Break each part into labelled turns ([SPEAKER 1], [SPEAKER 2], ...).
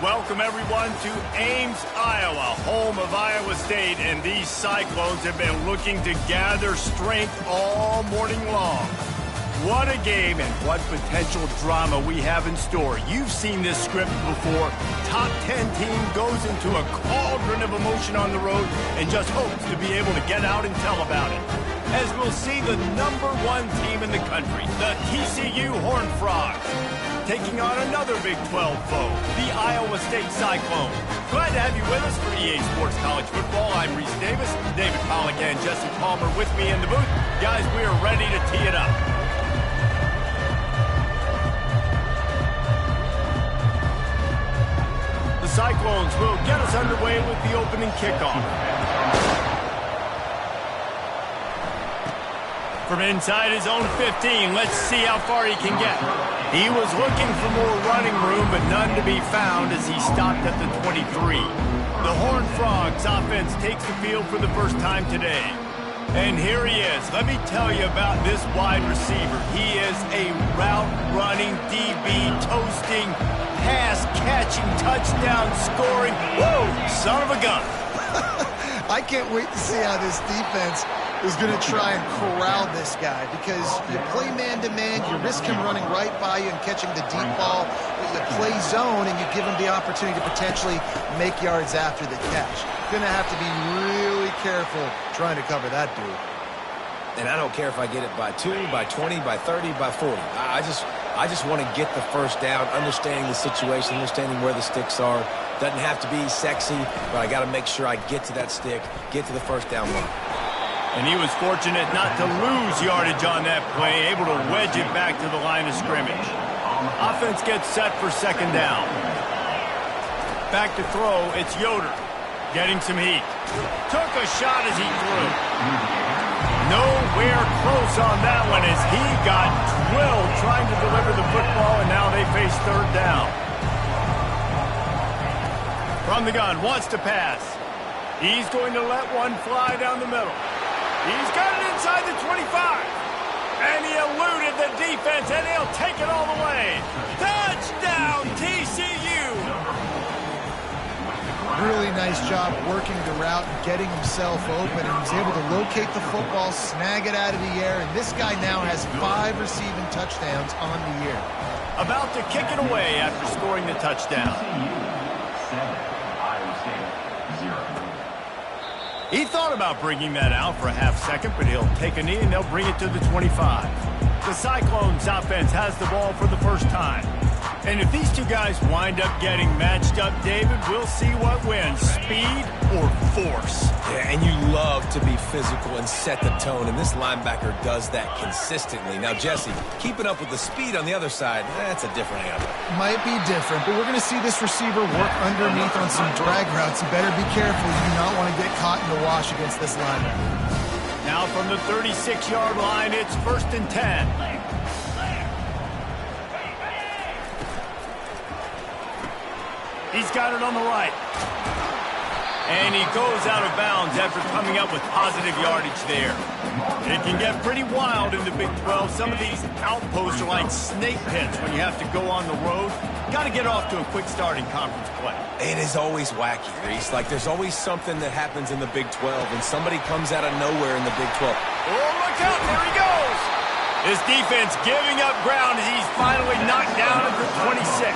[SPEAKER 1] Welcome, everyone, to Ames, Iowa, home of Iowa State, and these Cyclones have been looking to gather strength all morning long. What a game and what potential drama we have in store. You've seen this script before. Top 10 team goes into a cauldron of emotion on the road and just hopes to be able to get out and tell about it. As we'll see the #1 team in the country, the TCU Horned Frogs, taking on another Big 12 foe, the Iowa State Cyclones. Glad to have you with us for EA Sports College Football. I'm Reese Davis, David Pollack and Jesse Palmer with me in the booth. Guys, we are ready to tee it up. The Cyclones will get us underway with the opening kickoff. From inside his own 15, let's see how far he can get. He was looking for more running room, but none to be found as he stopped at the 23. The Horned Frogs offense takes the field for the first time today. And here he is. Let me tell you about this wide receiver. He is a route-running, DB, toasting, pass-catching, touchdown-scoring, woo, son of a gun.
[SPEAKER 2] I can't wait to see how this defense is going to try and corral this guy, because you play man-to-man, you risk him running right by you and catching the deep ball. You play zone, and you give him the opportunity to potentially make yards after the catch. Going to have to be really careful trying to cover that dude.
[SPEAKER 3] And I don't care if I get it by 2, by 20, by 30, by 40. I just want to get the first down, understanding the situation, understanding where the sticks are. Doesn't have to be sexy, but I got to make sure I get to that stick, get to the first down line.
[SPEAKER 1] And he was fortunate not to lose yardage on that play, able to wedge it back to the line of scrimmage. Offense gets set for second down. Back to throw, it's Yoder, getting some heat. Took a shot as he threw. Nowhere close on that one as he got drilled trying to deliver the football, and now they face third down. From the gun, wants to pass. He's going to let one fly down the middle. He's got it inside the 25. And he eluded the defense, and he'll take it all the way. Touchdown, TCU!
[SPEAKER 2] Really nice job working the route and getting himself open, and he's able to locate the football, snag it out of the air, and this guy now has 5 receiving touchdowns on the year.
[SPEAKER 1] About to kick it away after scoring the touchdown. He thought about bringing that out for a half second, but he'll take a knee and they'll bring it to the 25. The Cyclones offense has the ball for the first time. And if these two guys wind up getting matched up, David, we'll see what wins, speed or force.
[SPEAKER 3] Yeah, and you love to be physical and set the tone, and this linebacker does that consistently. Now, Jesse, keeping up with the speed on the other side, that's a different animal.
[SPEAKER 2] Might be different, but we're going to see this receiver work underneath on some drag routes. You better be careful. You do not want to get caught in the wash against this linebacker.
[SPEAKER 1] Now from the 36-yard line, it's 1st and 10. He's got it on the right. And he goes out of bounds after coming up with positive yardage there. It can get pretty wild in the Big 12. Some of these outposts are like snake pits when you have to go on the road. Got to get off to a quick start in conference play.
[SPEAKER 3] It is always wacky. There's always something that happens in the Big 12, and somebody comes out of nowhere in the Big 12.
[SPEAKER 1] Oh, look out. There he goes. This defense giving up ground as he's finally knocked down at the 26.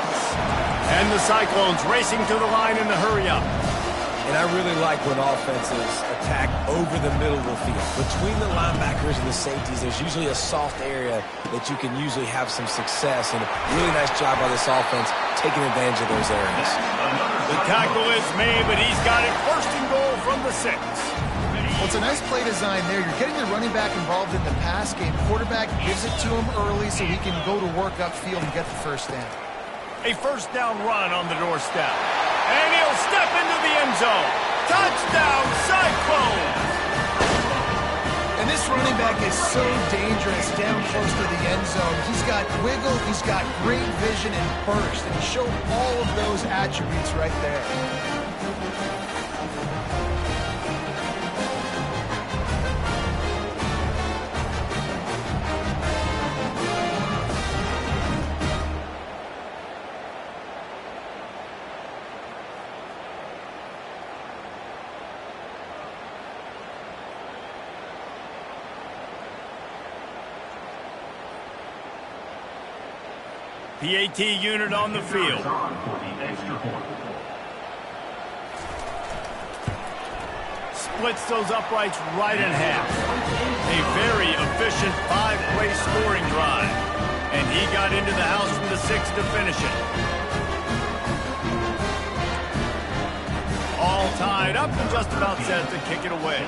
[SPEAKER 1] And the Cyclones racing to the line in the hurry-up.
[SPEAKER 3] And I really like when offenses attack over the middle of the field. Between the linebackers and the safeties, there's usually a soft area that you can usually have some success. And a really nice job by this offense taking advantage of those areas.
[SPEAKER 1] The tackle is made, but he's got it 1st and goal from the 6.
[SPEAKER 2] Well, it's a nice play design there. You're getting the running back involved in the pass game. Quarterback gives it to him early so he can go to work upfield and get the first down.
[SPEAKER 1] A 1st down run on the doorstep. And he'll step into the end zone. Touchdown, Cyclones!
[SPEAKER 2] And this running back is so dangerous down close to the end zone. He's got wiggle, he's got great vision and burst, and he showed all of those attributes right there.
[SPEAKER 1] PAT unit on the field. Splits those uprights right in half. A very efficient 5-play scoring drive. And he got into the house from the 6 to finish it. All tied up and just about set to kick it away.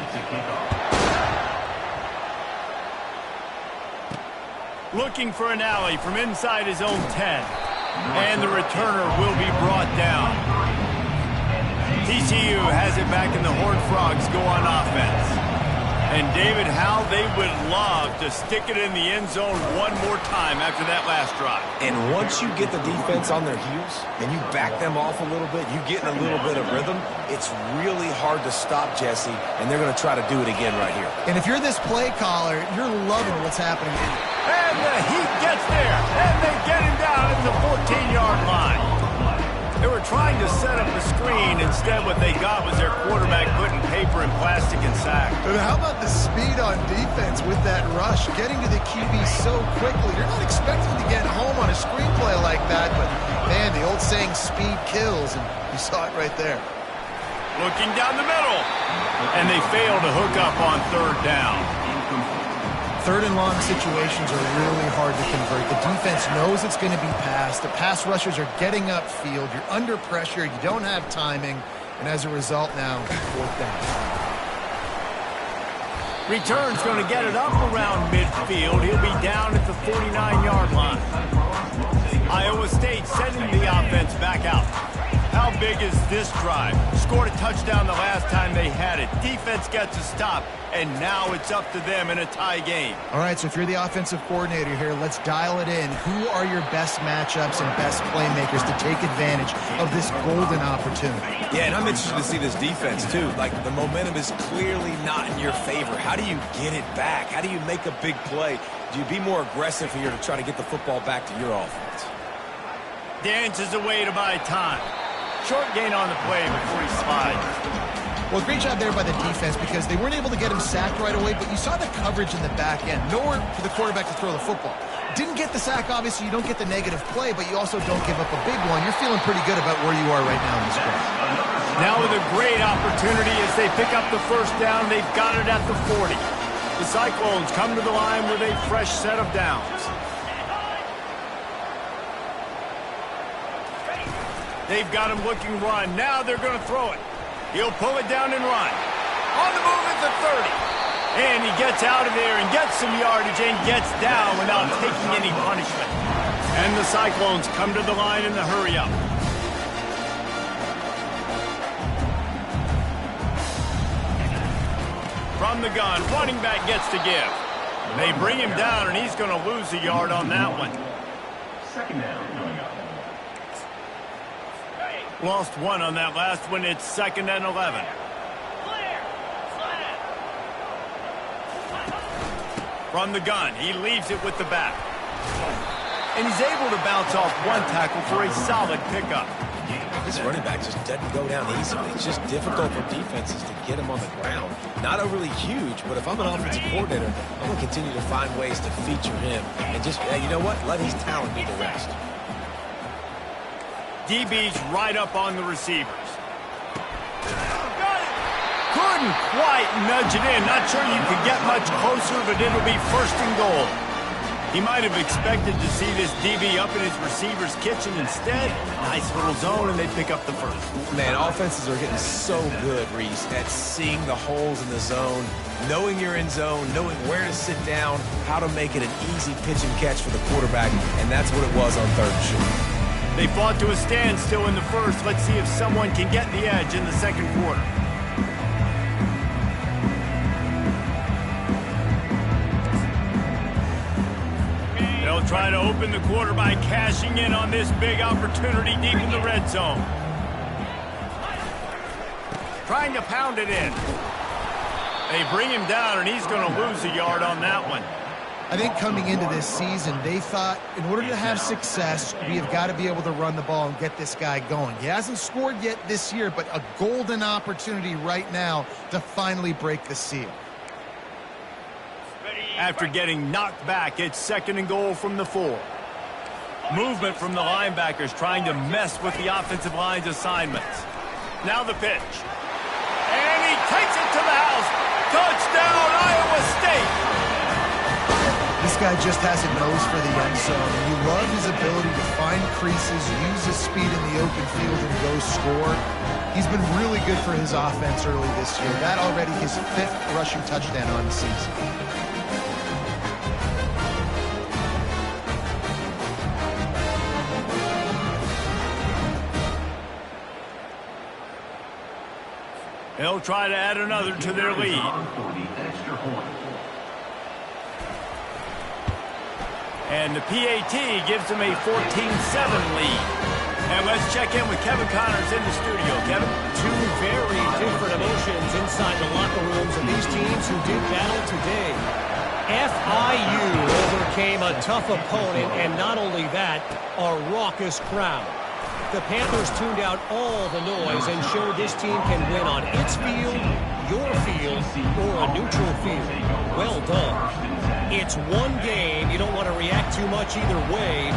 [SPEAKER 1] Looking for an alley from inside his own 10. And the returner will be brought down. TCU has it back in the Horned Frogs go on offense. And David, how they would love to stick it in the end zone one more time after that last drive.
[SPEAKER 3] And once you get the defense on their heels and you back them off a little bit, you get in a little bit of rhythm, it's really hard to stop, Jesse, and they're going to try to do it again right here.
[SPEAKER 2] And if you're this play caller, you're loving what's happening.
[SPEAKER 1] And the Heat gets there, and they get him down at the 14-yard line. They were trying to set up the screen. Instead, what they got was their quarterback putting paper and plastic and sack.
[SPEAKER 2] But how about the speed on defense with that rush? Getting to the QB so quickly. You're not expecting to get home on a screenplay like that, but, man, the old saying, speed kills, and you saw it right there.
[SPEAKER 1] Looking down the middle, and they fail to hook up on 3rd down.
[SPEAKER 2] 3rd and long situations are really hard to convert. The defense knows it's going to be passed. The pass rushers are getting upfield. You're under pressure. You don't have timing. And as a result now, 4th down.
[SPEAKER 1] Return's going to get it up around midfield. He'll be down at the 49-yard line. Iowa State sending the offense back out. How big is this drive? Scored a touchdown the last time they had it. Defense gets a stop, and now it's up to them in a tie game.
[SPEAKER 2] All right, so if you're the offensive coordinator here, let's dial it in. Who are your best matchups and best playmakers to take advantage of this golden opportunity?
[SPEAKER 3] Yeah, and I'm interested to see this defense, too. Like, the momentum is clearly not in your favor. How do you get it back? How do you make a big play? Do you be more aggressive here to try to get the football back to your offense?
[SPEAKER 1] Dances away to buy time. Short gain on the play before he slides.
[SPEAKER 2] Well, great job there by the defense because they weren't able to get him sacked right away, but you saw the coverage in the back end. Nowhere for the quarterback to throw the football. Didn't get the sack, obviously. You don't get the negative play, but you also don't give up a big one. You're feeling pretty good about where you are right now in this game.
[SPEAKER 1] Now with a great opportunity as they pick up the 1st down. They've got it at the 40. The Cyclones come to the line with a fresh set of downs. They've got him looking run. Now they're going to throw it. He'll pull it down and run. On the move at the 30. And he gets out of there and gets some yardage and gets down without taking any punishment. And the Cyclones come to the line in the hurry-up. From the gun, running back gets to give. They bring him down, and he's going to lose a yard on that one.
[SPEAKER 4] 2nd down coming up.
[SPEAKER 1] Lost 1 on that last one. It's 2nd and 11. From the gun, he leaves it with the back. And he's able to bounce off 1 tackle for a solid pickup.
[SPEAKER 3] This running back just doesn't go down easily. It's just difficult for defenses to get him on the ground. Not overly huge, but if I'm an offensive coordinator, I'm going to continue to find ways to feature him. And just, you know what? Let his talent do the rest.
[SPEAKER 1] DB's right up on the receivers. Couldn't quite nudge it in. Not sure you could get much closer, but it'll be 1st and goal. He might have expected to see this DB up in his receiver's kitchen. Instead, nice little zone, and they pick up the 1st.
[SPEAKER 3] Man, offenses are getting so good, Reese, at seeing the holes in the zone, knowing you're in zone, knowing where to sit down, how to make it an easy pitch and catch for the quarterback, and that's what it was on 3rd and short.
[SPEAKER 1] They fought to a standstill in the 1st. Let's see if someone can get the edge in the 2nd quarter. They'll try to open the quarter by cashing in on this big opportunity deep in the red zone. Trying to pound it in. They bring him down, and he's going to lose a yard on that one.
[SPEAKER 2] I think coming into this season, they thought in order to have success, we have got to be able to run the ball and get this guy going. He hasn't scored yet this year, but a golden opportunity right now to finally break the seal.
[SPEAKER 1] After getting knocked back, it's 2nd and goal from the 4. Movement from the linebackers trying to mess with the offensive line's assignments. Now the pitch. And he takes it to the house. Touchdown, Iowa State!
[SPEAKER 2] This guy just has a nose for the end zone. And you love his ability to find creases, use his speed in the open field, and go score. He's been really good for his offense early this year. That already his 5th rushing touchdown on the season.
[SPEAKER 1] They'll try to add another to their lead. And the PAT gives them a 14-7 lead. And let's check in with Kevin Connors in the studio. Kevin?
[SPEAKER 5] Two very different emotions inside the locker rooms of these teams who did battle today. FIU overcame a tough opponent, and not only that, a raucous crowd. The Panthers tuned out all the noise and showed this team can win on its field, your field, or a neutral field. Well done. It's one game. You don't want to react too much either way,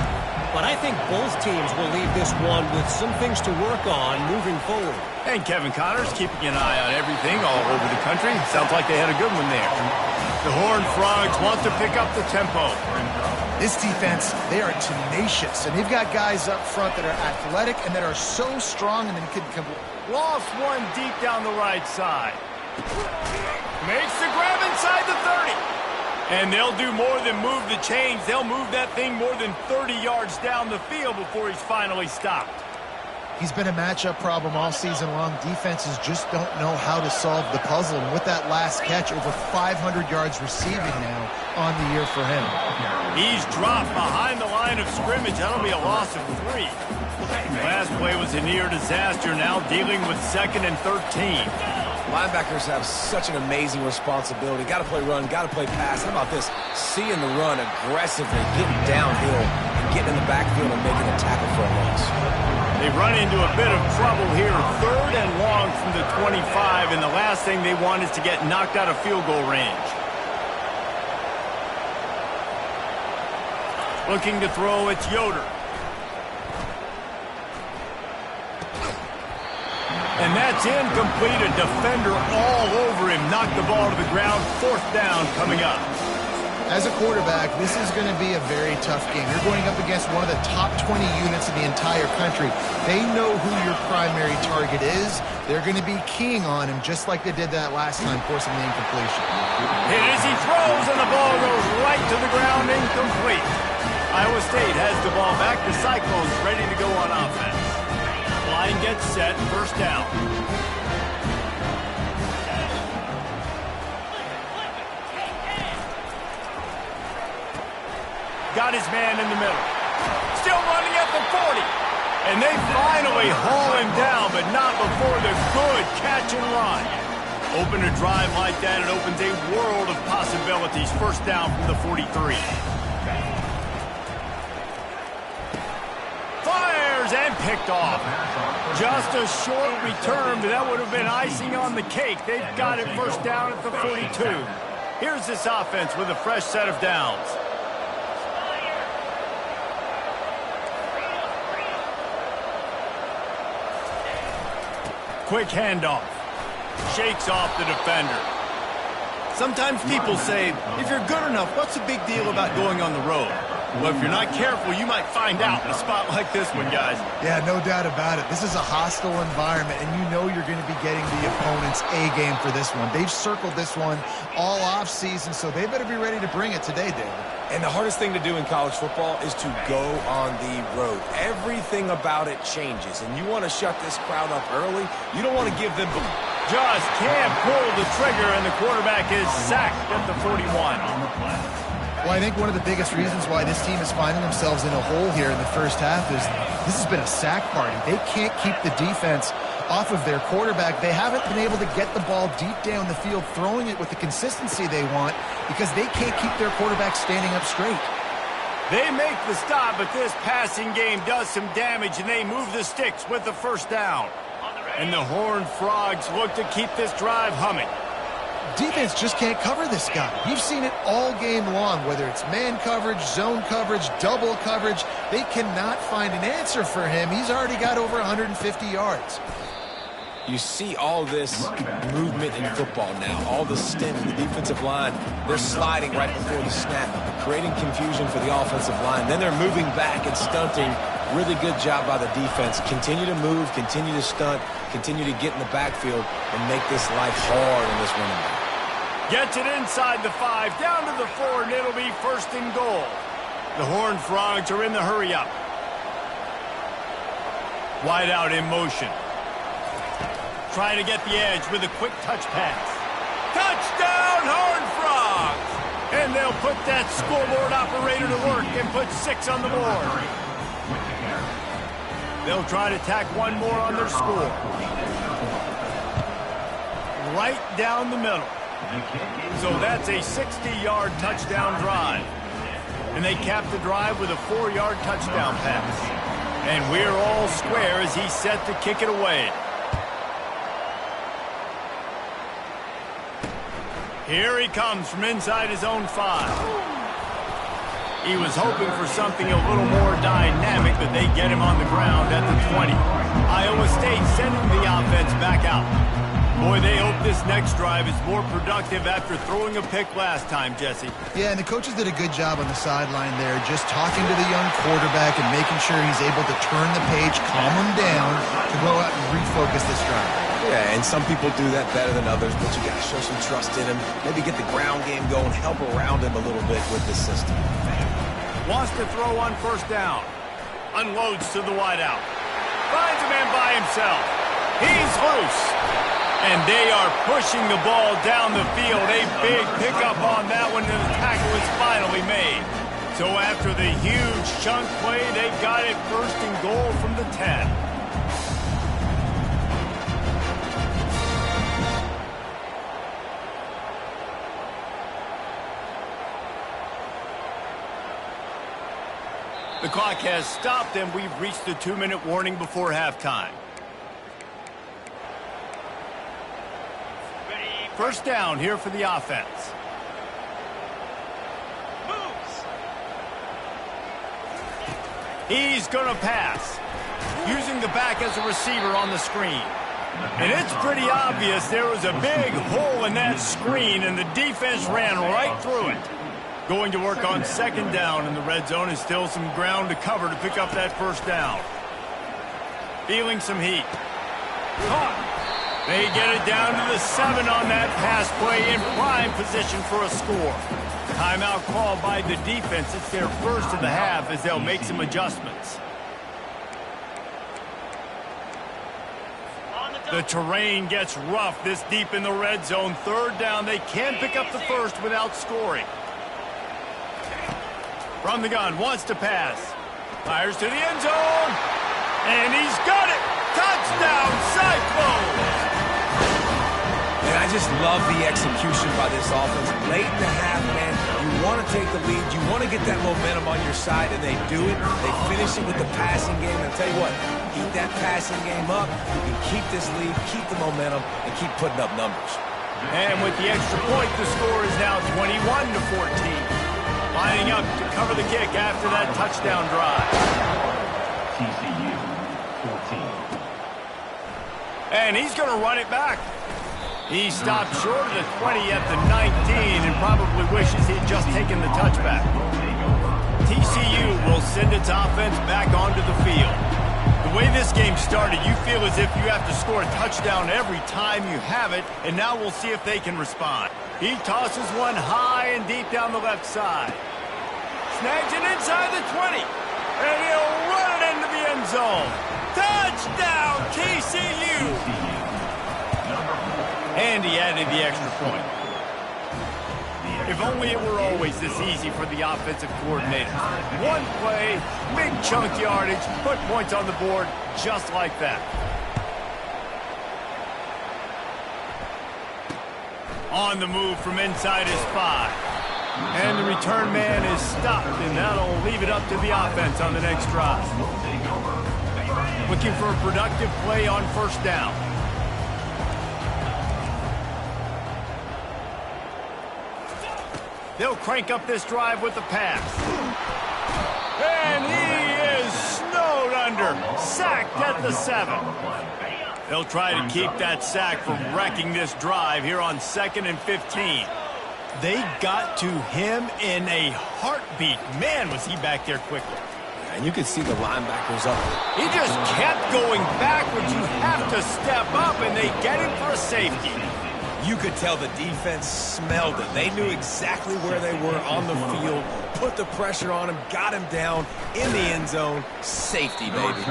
[SPEAKER 5] but I think both teams will leave this one with some things to work on moving forward.
[SPEAKER 1] And Kevin Connors keeping an eye on everything all over the country. Sounds like they had a good one there. The Horned Frogs want to pick up the tempo.
[SPEAKER 2] This defense, they are tenacious, and they've got guys up front that are athletic and that are so strong and then can
[SPEAKER 1] Lost one deep down the right side. Makes the grab inside the 30. And they'll do more than move the chains. They'll move that thing more than 30 yards down the field before he's finally stopped.
[SPEAKER 2] He's been a matchup problem all season long. Defenses just don't know how to solve the puzzle. And with that last catch, over 500 yards receiving now on the year for him.
[SPEAKER 1] He's dropped behind the line of scrimmage. That'll be a loss of 3. Last play was a near disaster. Now dealing with 2nd and 13.
[SPEAKER 3] Linebackers have such an amazing responsibility. Got to play run, got to play pass. How about this? Seeing the run aggressively, getting downhill, and getting in the backfield and making a tackle for a loss.
[SPEAKER 1] They've run into a bit of trouble here. 3rd and long from the 25, and the last thing they want is to get knocked out of field goal range. Looking to throw, it's Yoder. And that's incomplete. A defender all over him. Knocked the ball to the ground. 4th down coming up.
[SPEAKER 2] As a quarterback, this is going to be a very tough game. You're going up against one of the top 20 units in the entire country. They know who your primary target is. They're going to be keying on him just like they did that last time, forcing the incompletion.
[SPEAKER 1] Hit as he throws, and the ball goes right to the ground, incomplete. Iowa State has the ball back. The Cyclones ready to go on offense. Line gets set, 1st down. Got his man in the middle. Still running at the 40. And they finally haul him down, but not before the good catch and run. Open a drive like that, it opens a world of possibilities. 1st down from the 43. Fires and picked off. Just a short return, but that would have been icing on the cake. They've got it 1st down at the 42. Here's this offense with a fresh set of downs. Quick handoff. Shakes off the defender. Sometimes people say, if you're good enough, what's the big deal about going on the road? Well, if you're not careful, you might find out in a spot like this one, guys.
[SPEAKER 2] Yeah, no doubt about it. This is a hostile environment, and you know you're going to be getting the opponent's A-game for this one. They've circled this one all off-season, so they better be ready to bring it today, David.
[SPEAKER 3] And the hardest thing to do in college football is to go on the road. Everything about it changes, and you want to shut this crowd up early. You don't want to give them...
[SPEAKER 1] Just can't pull the trigger, and the quarterback is sacked at the 41.
[SPEAKER 2] Well, I think one of the biggest reasons why this team is finding themselves in a hole here in the first half is this has been a sack party. They can't keep the defense off of their quarterback. They haven't been able to get the ball deep down the field, throwing it with the consistency they want because they can't keep their quarterback standing up straight.
[SPEAKER 1] They make the stop, but this passing game does some damage, and they move the sticks with the 1st down. And the Horned Frogs look to keep this drive humming.
[SPEAKER 2] defense just can't cover this guy. You've seen it all game long, whether it's man coverage, zone coverage, double coverage. They cannot find an answer for him. He's already got over 150 yards.
[SPEAKER 3] You see all this movement in football now, all the stint in the defensive line. They're sliding right before the snap, creating confusion for the offensive line. Then they're moving back and stunting. Really good job by the defense. Continue to move, continue to stunt, continue to get in the backfield and make this life hard in this running back.
[SPEAKER 1] Gets it inside the 5, down to the 4, and it'll be first and goal. The Horned Frogs are in the hurry-up. Wide out in motion. Trying to get the edge with a quick touch pass. Touchdown, Horned Frogs! And they'll put that scoreboard operator to work and put 6 on the board. They'll try to tack one more on their score. Right down the middle. So that's a 60-yard touchdown drive. And they cap the drive with a 4-yard touchdown pass. And we're all square as he's set to kick it away. Here he comes from inside his own 5. He was hoping for something a little more dynamic, but they get him on the ground at the 20. Iowa State sending the offense back out. Boy, they hope this next drive is more productive after throwing a pick last time, Jesse.
[SPEAKER 2] Yeah, and the coaches did a good job on the sideline there, just talking to the young quarterback and making sure he's able to turn the page, calm him down, to go out and refocus this drive.
[SPEAKER 3] Yeah, and some people do that better than others, but you got to show some trust in him. Maybe get the ground game going, help around him a little bit with this system.
[SPEAKER 1] Wants to throw on first down. Unloads to the wideout. Finds a man by himself. He's loose. And they are pushing the ball down the field. A big pickup on that one, and the tackle is finally made. So after the huge chunk play, they got it first and goal from the 10. The clock has stopped, and we've reached the 2-minute warning before halftime. First down here for the offense. He's going to pass, using the back as a receiver on the screen. And it's pretty obvious there was a big hole in that screen, and the defense ran right through it. Going to work on second down in the red zone is still some ground to cover to pick up that first down. Feeling some heat. Caught. They get it down to the 7 on that pass play in prime position for a score. Timeout called by the defense. It's their first of the half as they'll make some adjustments. The terrain gets rough this deep in the red zone. Third down. They can pick up the first without scoring. From the gun, wants to pass. Fires to the end zone. And he's got it. Touchdown, Cyclones!
[SPEAKER 3] And I just love the execution by this offense. Late in the half, man, you want to take the lead. You want to get that momentum on your side, and they do it. They finish it with the passing game. And I'll tell you what, keep that passing game up. You can keep this lead, keep the momentum, and keep putting up numbers.
[SPEAKER 1] And with the extra point, the score is now 21-14. Lining up to cover the kick after that touchdown drive.
[SPEAKER 4] TCU, 14.
[SPEAKER 1] And he's going to run it back. He stopped short of the 20 at the 19 and probably wishes he'd just taken the touchback. TCU will send its offense back onto the field. The way this game started, you feel as if you have to score a touchdown every time you have it, and now we'll see if they can respond. He tosses one high and deep down the left side. Snags it inside the 20. And he'll run it into the end zone. Touchdown, TCU! And he added the extra point. If only it were always this easy for the offensive coordinator. One play, big chunk yardage, put points on the board just like that. On the move from inside his 5. And the return man is stopped, and that'll leave it up to the offense on the next drive. Looking for a productive play on first down. They'll crank up this drive with the pass. And he is snowed under. Sacked at the 7. They'll try to keep that sack from wrecking this drive here on 2nd and 15. They got to him in a heartbeat. Man, was he back there quickly.
[SPEAKER 3] And you can see the linebackers up.
[SPEAKER 1] He just kept going backwards. You have to step up, and they get him for a safety.
[SPEAKER 3] You could tell the defense smelled it. They knew exactly where they were on the field, put the pressure on him, got him down in the end zone. Safety, baby.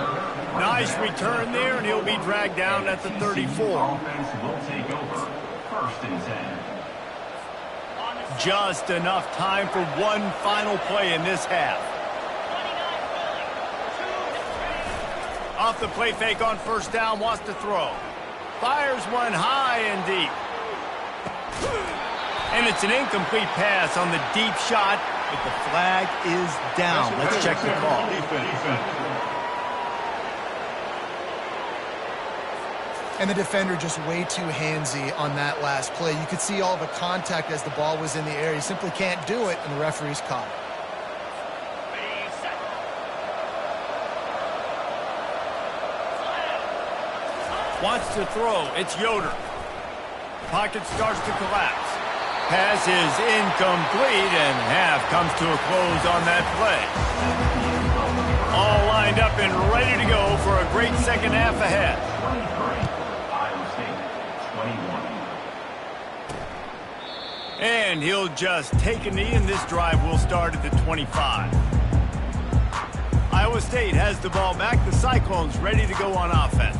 [SPEAKER 1] Nice return there, and he'll be dragged down at the 34. Just enough time for one final play in this half. Off the play fake on first down, wants to throw. Fires one high and deep. And it's an incomplete pass on the deep shot, but the flag is down. Let's check the call.
[SPEAKER 2] And the defender just way too handsy on that last play. You could see all the contact as the ball was in the air. He simply can't do it, and the referee's caught it.
[SPEAKER 1] Wants to throw. It's Yoder. Pocket starts to collapse. Pass is incomplete, and half comes to a close on that play. All lined up and ready to go for a great second half ahead. And he'll just take a knee, and this drive will start at the 25. Iowa State has the ball back. The Cyclones ready to go on offense.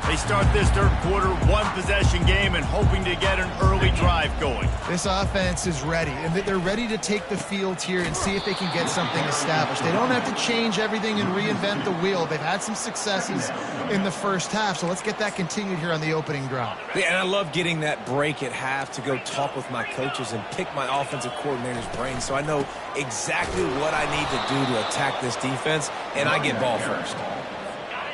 [SPEAKER 1] They start this third quarter, one-possession game, and hoping to get an early drive going.
[SPEAKER 2] This offense is ready, and they're ready to take the field here and see if they can get something established. They don't have to change everything and reinvent the wheel. They've had some successes in the first half, so let's get that continued here on the opening drive.
[SPEAKER 3] Yeah, and I love getting that break at half to go talk with my coaches and pick my offensive coordinator's brain so I know exactly what I need to do to attack this defense, and I get ball first.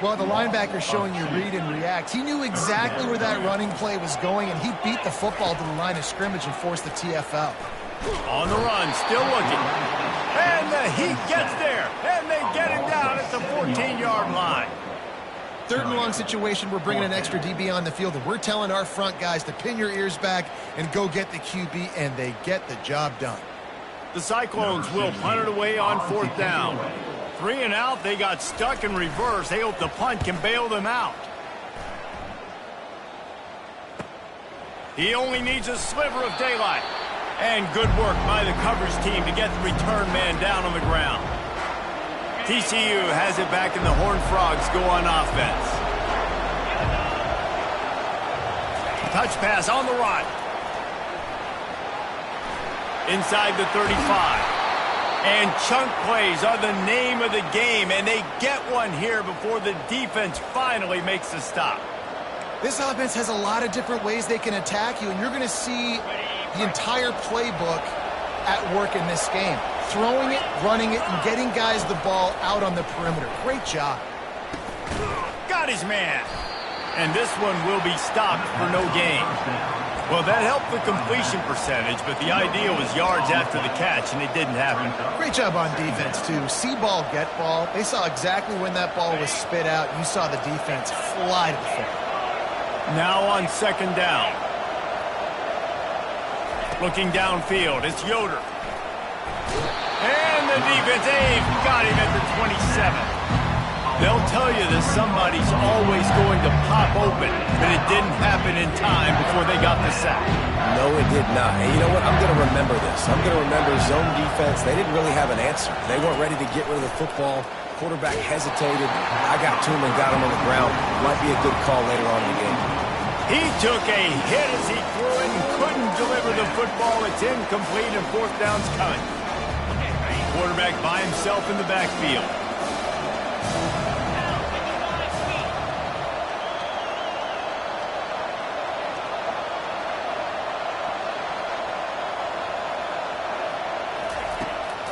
[SPEAKER 2] Well, the linebacker's showing you read and react. He knew exactly where that running play was going, and he beat the football to the line of scrimmage and forced the TFL.
[SPEAKER 1] On the run, still looking. And the Heat gets there, and they get him down at the 14-yard line.
[SPEAKER 2] Third and long situation, we're bringing an extra DB on the field, and we're telling our front guys to pin your ears back and go get the QB, and they get the job done.
[SPEAKER 1] The Cyclones will punt it away on fourth down. 3 and out, they got stuck in reverse. They hope the punt can bail them out. He only needs a sliver of daylight. And good work by the coverage team to get the return man down on the ground. TCU has it back, and the Horned Frogs go on offense. Touch pass on the right. Inside the 35. And chunk plays are the name of the game, and they get one here before the defense finally makes a stop.
[SPEAKER 2] This offense has a lot of different ways they can attack you, and you're going to see the entire playbook at work in this game. Throwing it, running it, and getting guys the ball out on the perimeter. Great job.
[SPEAKER 1] Got his man. And this one will be stopped for no gain. Well, that helped the completion percentage, but the idea was yards after the catch, and it didn't happen.
[SPEAKER 2] Great job on defense, too. See ball, get ball. They saw exactly when that ball was spit out. You saw the defense fly to the football.
[SPEAKER 1] Now on second down. Looking downfield, it's Yoder. And the defense, got him at the 27. They'll tell you that somebody's always going to pop open, but it didn't happen in time before they got the sack.
[SPEAKER 3] No, it did not. And you know what? I'm going to remember this. I'm going to remember zone defense. They didn't really have an answer. They weren't ready to get rid of the football. Quarterback hesitated. I got to him and got him on the ground. Might be a good call later on in the game.
[SPEAKER 1] He took a hit as he threw it and couldn't deliver the football. It's incomplete, and fourth down's coming. Quarterback by himself in the backfield.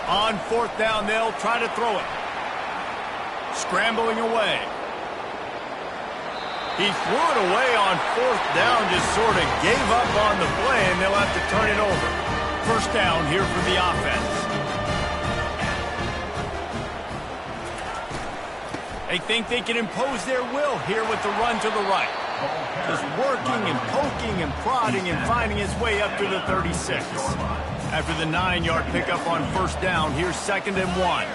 [SPEAKER 1] On fourth down, they'll try to throw it. Scrambling away. He threw it away on fourth down, just sort of gave up on the play, and they'll have to turn it over. First down here for the offense. They think they can impose their will here with the run to the right. Just working and poking and prodding and finding his way up to the 36. After the 9-yard pickup on first down, here's 2nd and 1.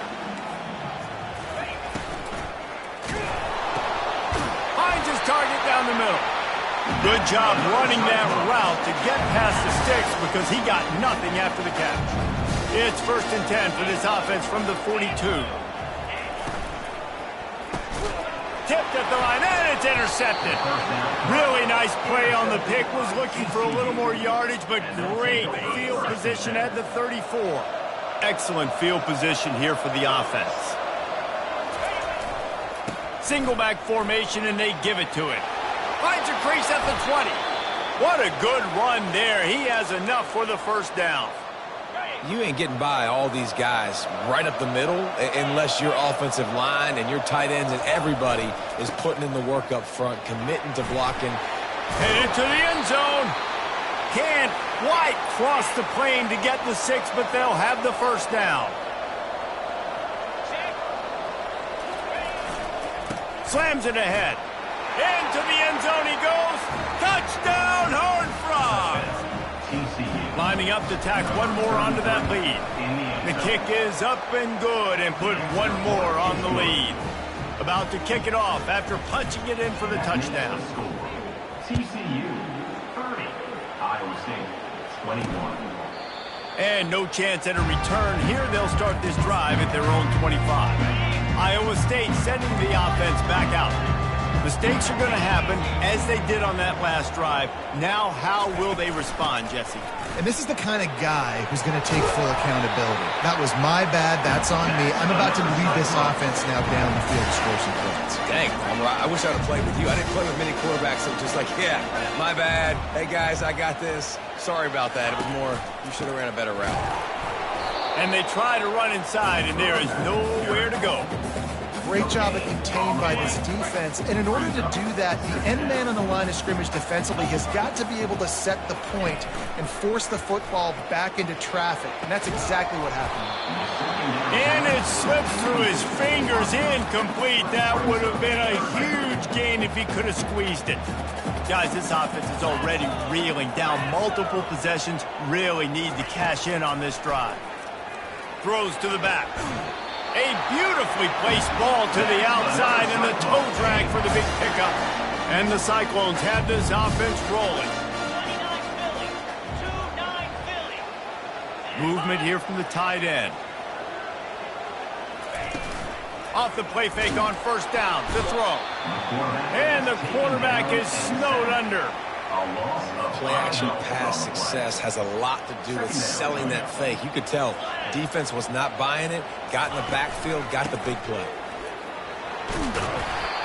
[SPEAKER 1] Finds his target down the middle. Good job running that route to get past the sticks because he got nothing after the catch. It's 1st and 10 for this offense from the 42. Tipped at the line, and it's intercepted. Really nice play on the pick. Was looking for a little more yardage, but great field position at the 34. Excellent field position here for the offense. Single back formation, and they give it to it. Finds a crease at the 20. What a good run there. He has enough for the first down.
[SPEAKER 3] You ain't getting by all these guys right up the middle unless your offensive line and your tight ends and everybody is putting in the work up front, committing to blocking.
[SPEAKER 1] Headed to the end zone. Can't quite cross the plane to get the 6, but they'll have the first down. Slams it ahead. Into the end zone he goes. Touchdown, Horned Frogs. Lining up to tack one more onto that lead. The kick is up and good and put one more on the lead. About to kick it off after punching it in for the touchdown.
[SPEAKER 4] TCU 30, Iowa State 21.
[SPEAKER 1] And no chance at a return here. They'll start this drive at their own 25. Iowa State sending the offense back out. Mistakes are going to happen, as they did on that last drive. Now, how will they respond, Jesse?
[SPEAKER 2] And this is the kind of guy who's going to take full accountability. That was my bad. That's on me. I'm about to lead this offense now down the field to score some points.
[SPEAKER 3] Dang, I wish I would have played with you. I didn't play with many quarterbacks that were just like, yeah, my bad. Hey, guys, I got this. Sorry about that. It was more, you should have ran a better route.
[SPEAKER 1] And they try to run inside, and there is nowhere to go.
[SPEAKER 2] Great job at contained by this defense. And in order to do that, the end man on the line of scrimmage defensively has got to be able to set the point and force the football back into traffic. And that's exactly what happened.
[SPEAKER 1] And it slips through his fingers, incomplete. That would have been a huge gain if he could have squeezed it. Guys, this offense is already reeling down multiple possessions. Really need to cash in on this drive. Throws to the back. A beautifully placed ball to the outside and the toe drag for the big pickup. And the Cyclones have this offense rolling. 29 Philly. Movement here from the tight end. Off the play fake on first down to throw. And the quarterback is snowed under.
[SPEAKER 3] Play-action pass success has a lot to do with selling that fake. You could tell defense was not buying it, got in the backfield, got the big play.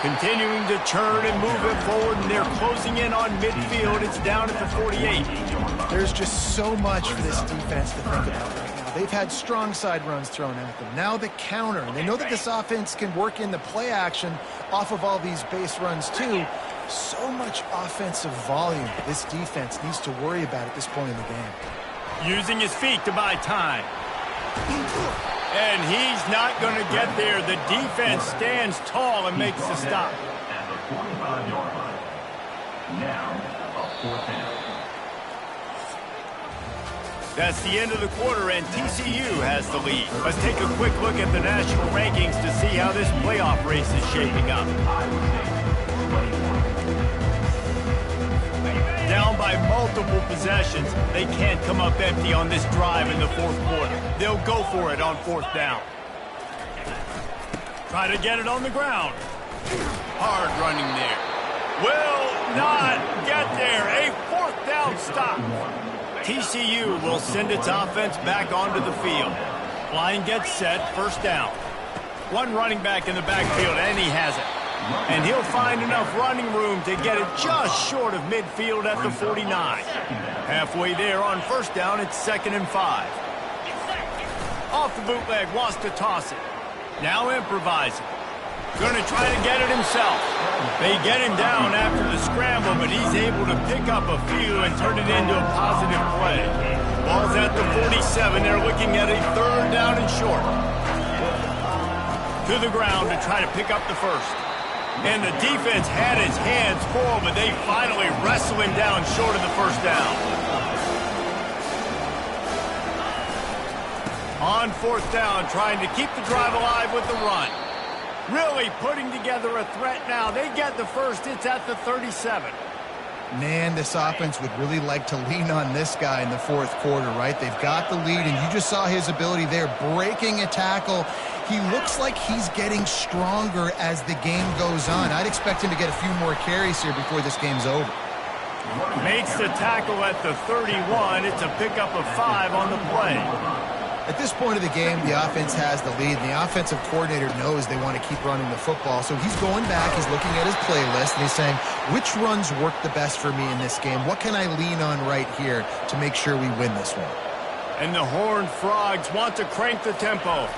[SPEAKER 1] Continuing to churn and move it forward, and they're closing in on midfield. It's down at the 48.
[SPEAKER 2] There's just so much for this defense to think about right now. They've had strong side runs thrown at them. Now the counter. And they know that this offense can work in the play action off of all these base runs too. So much offensive volume this defense needs to worry about at this point in the game.
[SPEAKER 1] Using his feet to buy time. And he's not going to get there. The defense stands tall and makes the stop.
[SPEAKER 4] At the 45-yard line. Now, a 4th down.
[SPEAKER 1] That's the end of the quarter, and TCU has the lead. Let's take a quick look at the national rankings to see how this playoff race is shaping up. Down by multiple possessions, they can't come up empty on this drive in the fourth quarter. They'll go for it on 4th down. Try to get it on the ground. Hard running there. Will not get there. A 4th down stop. TCU will send its offense back onto the field. Line gets set, first down. One running back in the backfield, and he has it. And he'll find enough running room to get it just short of midfield at the 49. Halfway there on first down, it's 2nd and 5. Off the bootleg, wants to toss it. Now improvising. Going to try to get it himself. They get him down after the scramble, but he's able to pick up a few and turn it into a positive play. Ball's at the 47. They're looking at a third down and short. To the ground to try to pick up the first. And the defense had his hands full, but they finally wrestle him down short of the first down. On fourth down, trying to keep the drive alive with the run. Really putting together a threat now. They get the first. It's at the 37.
[SPEAKER 2] Man, this offense would really like to lean on this guy in the fourth quarter, right? They've got the lead, and you just saw his ability there, breaking a tackle. He looks like he's getting stronger as the game goes on. I'd expect him to get a few more carries here before this game's over.
[SPEAKER 1] Makes the tackle at the 31. It's a pickup of 5 on the play.
[SPEAKER 2] At this point of the game, the offense has the lead, and the offensive coordinator knows they want to keep running the football. So he's going back, he's looking at his playlist, and he's saying, which runs work the best for me in this game? What can I lean on right here to make sure we win this one?
[SPEAKER 1] And the Horned Frogs want to crank the tempo.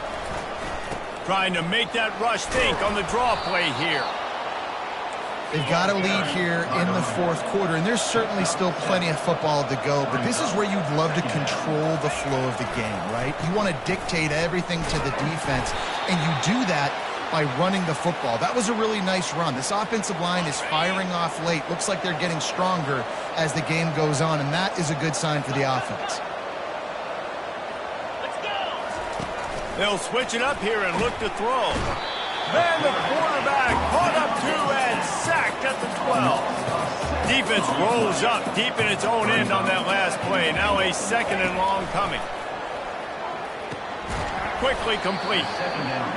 [SPEAKER 1] Trying to make that rush think on the draw play here.
[SPEAKER 2] They've got a lead here in the fourth quarter, and there's certainly still plenty of football to go, but this is where you'd love to control the flow of the game, right? You want to dictate everything to the defense, and you do that by running the football. That was a really nice run. This offensive line is firing off late. Looks like they're getting stronger as the game goes on, and that is a good sign for the offense.
[SPEAKER 1] They'll switch it up here and look to throw. Man, the quarterback caught up to and sacked at the 12. Defense rolls up deep in its own end on that last play. Now a second and long coming. Quickly complete.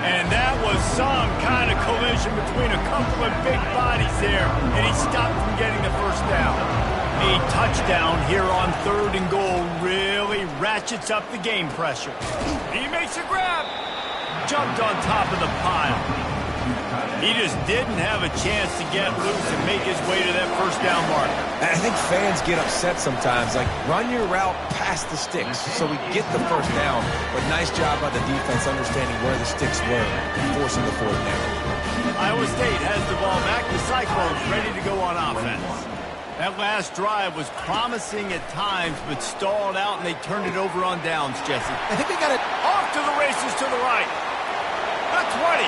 [SPEAKER 1] And that was some kind of collision between a couple of big bodies there, and he stopped from getting the first down. A touchdown here on 3rd and goal really ratchets up the game pressure. He makes a grab. Jumped on top of the pile. He just didn't have a chance to get loose and make his way to that first down marker.
[SPEAKER 3] And I think fans get upset sometimes, like run your route past the sticks so we get the first down. But nice job by the defense understanding where the sticks were and forcing the fourth down.
[SPEAKER 1] Iowa State has the ball back. The Cyclones ready to go on offense. That last drive was promising at times, but stalled out, and they turned it over on downs, Jesse.
[SPEAKER 2] I think they got it
[SPEAKER 1] Off to the races to the right. The 20.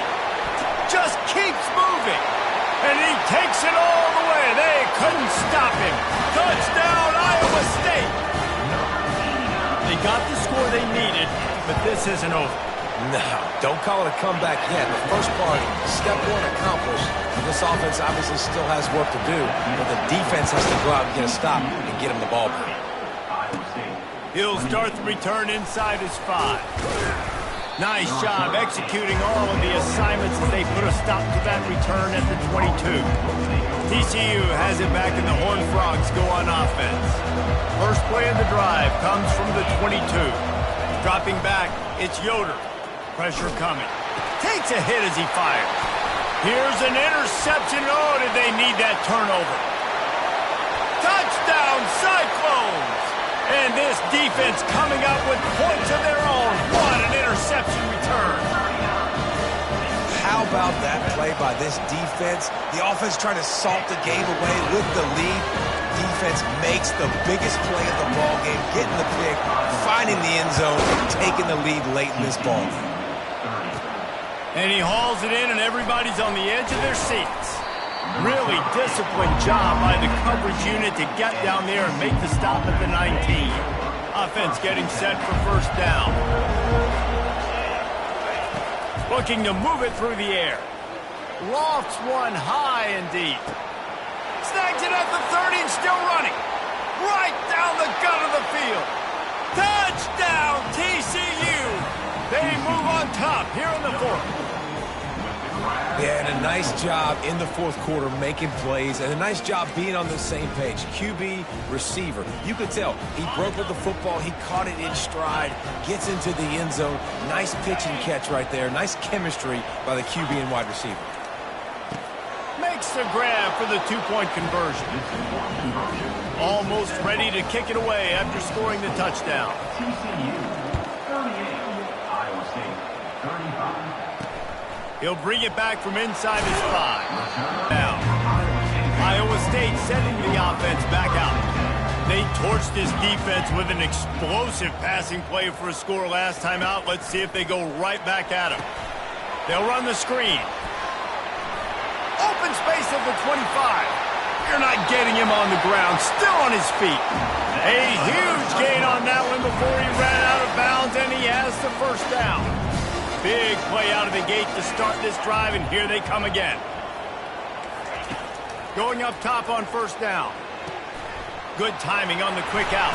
[SPEAKER 1] Just keeps moving. And he takes it all the way. They couldn't stop him. Touchdown, Iowa State. They got the score they needed, but this isn't over.
[SPEAKER 3] No, don't call it a comeback yet. The first part, step one accomplished. And this offense obviously still has work to do, but the defense has to go out and get a stop and get him the ball back.
[SPEAKER 1] He'll start the return inside his 5. Nice job executing all of the assignments as they put a stop to that return at the 22. TCU has it back, and the Horned Frogs go on offense. First play of the drive comes from the 22. Dropping back, it's Yoder. Pressure coming. Takes a hit as he fires. Here's an interception. Oh, did they need that turnover? Touchdown, Cyclones! And this defense coming up with points of their own. What an interception return.
[SPEAKER 3] How about that play by this defense? The offense trying to salt the game away with the lead. Defense makes the biggest play of the ball game, getting the pick, finding the end zone, taking the lead late in this ball game.
[SPEAKER 1] And he hauls it in, and everybody's on the edge of their seats. Really disciplined job by the coverage unit to get down there and make the stop at the 19. Offense getting set for first down. Looking to move it through the air. Lofts one high and deep. Snags it at the 30 and still running. Right down the gut of the field. Touchdown, TCU. They move on top here in the fourth.
[SPEAKER 3] Yeah, and a nice job in the fourth quarter making plays, and a nice job being on the same page. QB, receiver. You could tell he broke with the football. He caught it in stride, gets into the end zone. Nice pitch and catch right there. Nice chemistry by the QB and wide receiver.
[SPEAKER 1] Makes the grab for the two-point conversion. Almost ready to kick it away after scoring the touchdown.
[SPEAKER 4] TCU 38, Iowa State 35.
[SPEAKER 1] He'll bring it back from inside his 5. Now, Iowa State sending the offense back out. They torched this defense with an explosive passing play for a score last time out. Let's see if they go right back at him. They'll run the screen. Open space at the 25. You're not getting him on the ground. Still on his feet. A huge gain on that one before he ran out of bounds, and he has the first down. Big play out of the gate to start this drive, and here they come again. Going up top on first down. Good timing on the quick out.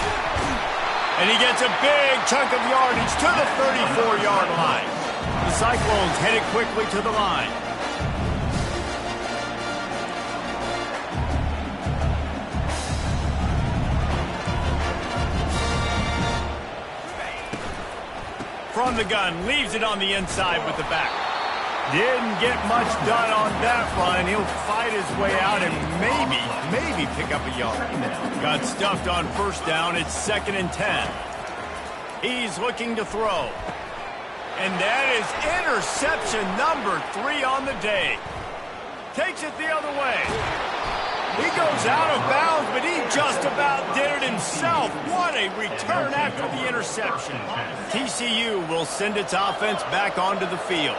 [SPEAKER 1] And he gets a big chunk of yardage to the 34-yard line. The Cyclones headed quickly to the line. From the gun, leaves it on the inside with the back. Didn't get much done on that run. He'll fight his way out and maybe pick up a yard. Got stuffed on first down. It's 2nd and 10. He's looking to throw. And that is interception number 3 on the day. Takes it the other way. He goes out of bounds, but he just about did it himself. What a return after the interception. TCU will send its offense back onto the field.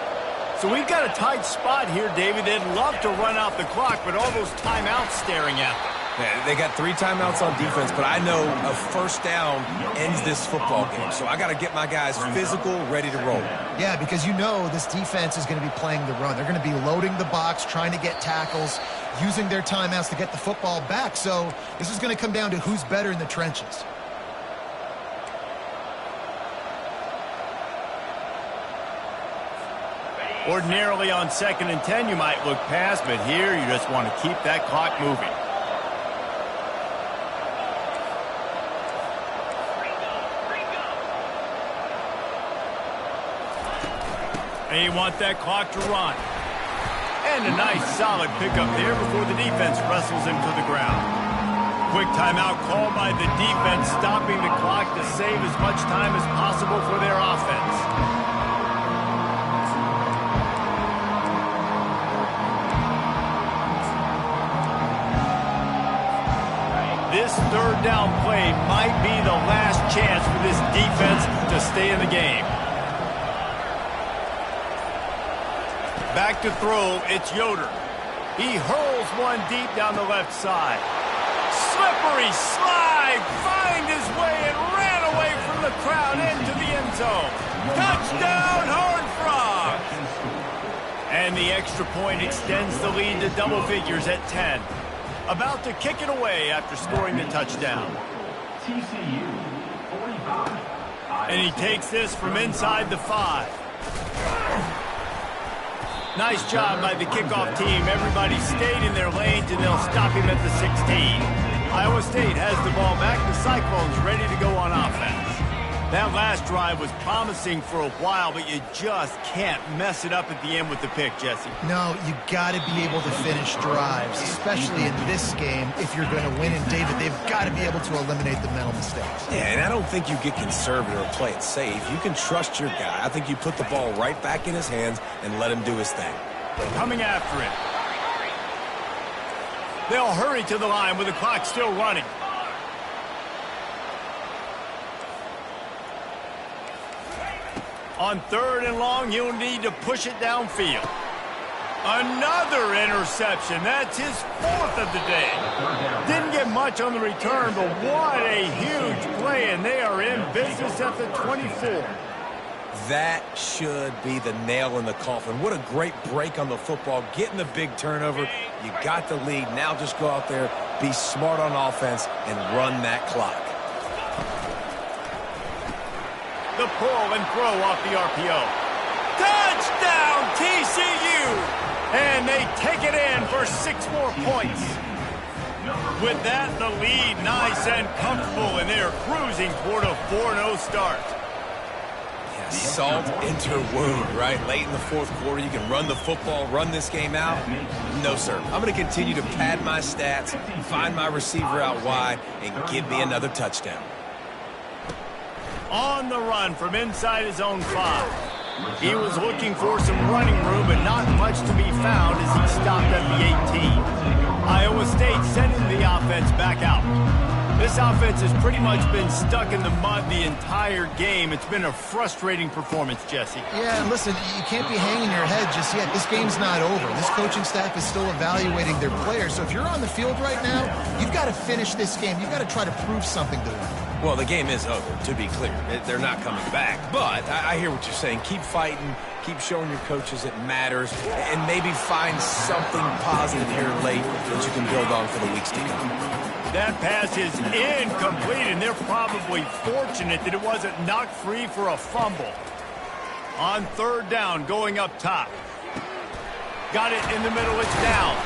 [SPEAKER 1] So we've got a tight spot here, David. They'd love to run out the clock, but all those timeouts staring at them.
[SPEAKER 3] Yeah, they got 3 timeouts on defense, but I know a first down ends this football game. So I got to get my guys physical, ready to roll.
[SPEAKER 2] Yeah, because you know this defense is going to be playing the run. They're going to be loading the box, trying to get tackles, using their timeouts to get the football back. So this is going to come down to who's better in the trenches.
[SPEAKER 1] Ordinarily on 2nd and 10, you might look past, but here you just want to keep that clock moving. And you want that clock to run. And a nice solid pickup there before the defense wrestles him to the ground. Quick timeout called by the defense, stopping the clock to save as much time as possible for their offense. This 3rd down play might be the last chance for this defense to stay in the game. Back to throw, it's Yoder. He hurls one deep down the left side. Slippery slide, find his way and ran away from the crowd into the end zone. Touchdown, Horned Frogs! And the extra point extends the lead to double figures at 10. About to kick it away after scoring the touchdown.
[SPEAKER 4] TCU 45.
[SPEAKER 1] And he takes this from inside the 5. Nice job by the kickoff team. Everybody stayed in their lanes, and they'll stop him at the 16. Iowa State has the ball back. The Cyclones ready to go on offense. That last drive was promising for a while, but you just can't mess it up at the end with the pick, Jesse.
[SPEAKER 2] No, you got to be able to finish drives, especially in this game. If you're going to win, and David, they've got to be able to eliminate the mental mistakes.
[SPEAKER 3] Yeah, and I don't think you get conservative or play it safe. You can trust your guy. I think you put the ball right back in his hands and let him do his thing.
[SPEAKER 1] Coming after it. They'll hurry to the line with the clock still running. On 3rd and long, he'll need to push it downfield. Another interception. That's his 4th of the day. Didn't get much on the return, but what a huge play, and they are in business at the 24.
[SPEAKER 3] That should be the nail in the coffin. What a great break on the football, getting the big turnover. You got the lead. Now just go out there, be smart on offense, and run that clock.
[SPEAKER 1] The pull and throw off the RPO. Touchdown, TCU! And they take it in for 6 more points. With that, the lead nice and comfortable, and they're cruising toward a 4-0 start.
[SPEAKER 3] Yeah, salt into wound, right? Late in the 4th quarter, you can run the football, run this game out. No, sir. I'm going to continue to pad my stats, find my receiver out wide, and give me another touchdown.
[SPEAKER 1] On the run from inside his own 5. He was looking for some running room, but not much to be found as he stopped at the 18. Iowa State sending the offense back out. This offense has pretty much been stuck in the mud the entire game. It's been a frustrating performance, Jesse.
[SPEAKER 2] Yeah, and listen, you can't be hanging your head just yet. This game's not over. This coaching staff is still evaluating their players. So if you're on the field right now, you've got to finish this game. You've got to try to prove something to them.
[SPEAKER 3] Well, the game is over, to be clear. They're not coming back. But I hear what you're saying. Keep fighting. Keep showing your coaches it matters. And maybe find something positive here late that you can build on for the weeks to come.
[SPEAKER 1] That pass is incomplete, and they're probably fortunate that it wasn't knocked free for a fumble. On third down, going up top. Got it in the middle. It's down.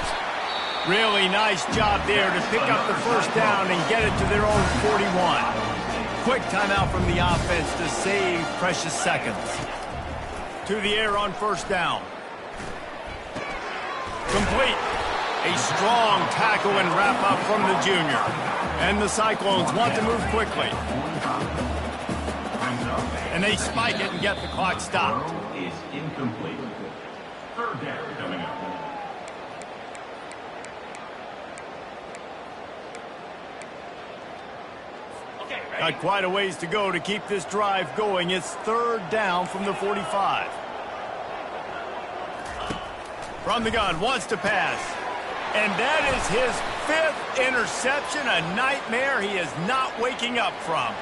[SPEAKER 1] Really nice job there to pick up the first down and get it to their own 41. Quick timeout from the offense to save precious seconds. To the air on first down. Complete. A strong tackle and wrap-up from the junior. And the Cyclones want to move quickly. And they spike it and get the clock stopped.
[SPEAKER 4] Is incomplete. Third down coming up.
[SPEAKER 1] Got quite a ways to go to keep this drive going. It's third down from the 45. From the gun, wants to pass. And that is his 5th interception, a nightmare he is not waking up from.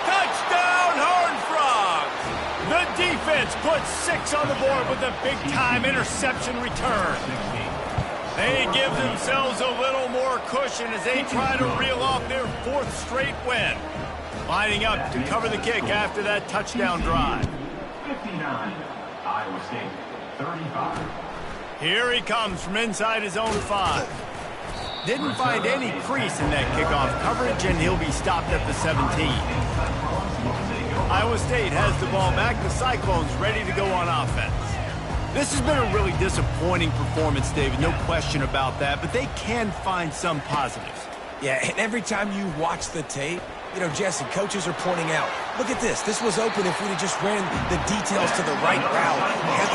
[SPEAKER 1] Touchdown, Horned Frogs! The defense puts 6 on the board with a big-time interception return. They give themselves a little more cushion as they try to reel off their 4th straight win. Lining up to cover the kick after that touchdown drive.
[SPEAKER 4] 59, Iowa State, 35.
[SPEAKER 1] Here he comes from inside his own 5. Didn't find any crease in that kickoff coverage, and he'll be stopped at the 17. Iowa State has the ball back. The Cyclones ready to go on offense. This has been a really disappointing performance, David, no question about that, but they can find some positives.
[SPEAKER 3] Yeah, and every time you watch the tape, you know, Jesse, coaches are pointing out, look at this. This was open if we'd have just ran the details to the right route,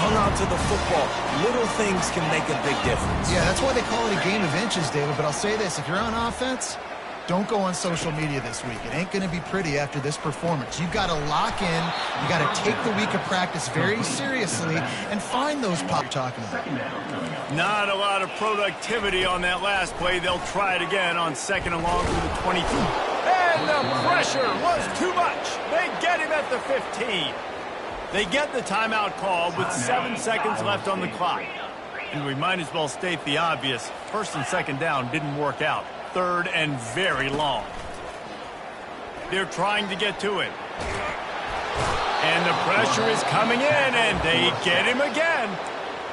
[SPEAKER 3] hung on to the football. Little things can make a big difference.
[SPEAKER 2] Yeah, that's why they call it a game of inches, David. But I'll say this, if you're on offense, don't go on social media this week. It ain't going to be pretty after this performance. You've got to lock in. You got to take the week of practice very seriously and find those pop you're talking about.
[SPEAKER 1] Not a lot of productivity on that last play. They'll try it again on 2nd and long through the 22. And the pressure was too much. They get him at the 15. They get the timeout called with 7 seconds left on the clock. And we might as well state the obvious. 1st and 2nd down didn't work out. 3rd and very long. They're trying to get to it. And the pressure is coming in, and they get him again.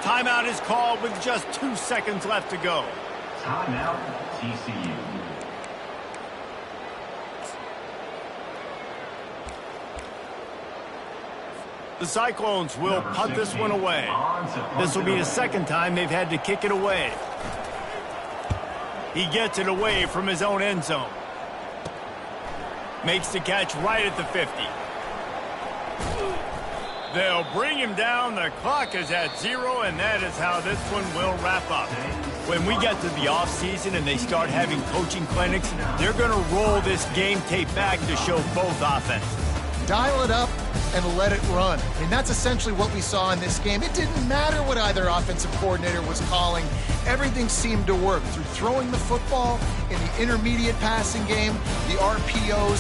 [SPEAKER 1] Timeout is called with just 2 seconds left to go.
[SPEAKER 4] Timeout, TCU.
[SPEAKER 1] The Cyclones will punt this one away. This will be the 2nd time they've had to kick it away. He gets it away from his own end zone. Makes the catch right at the 50. They'll bring him down. The clock is at 0, and that is how this one will wrap up. When we get to the offseason and they start having coaching clinics, they're going to roll this game tape back to show both offenses.
[SPEAKER 2] Dial it up and let it run. I mean, that's essentially what we saw in this game. It didn't matter what either offensive coordinator was calling. Everything seemed to work through throwing the football in the intermediate passing game, the RPOs.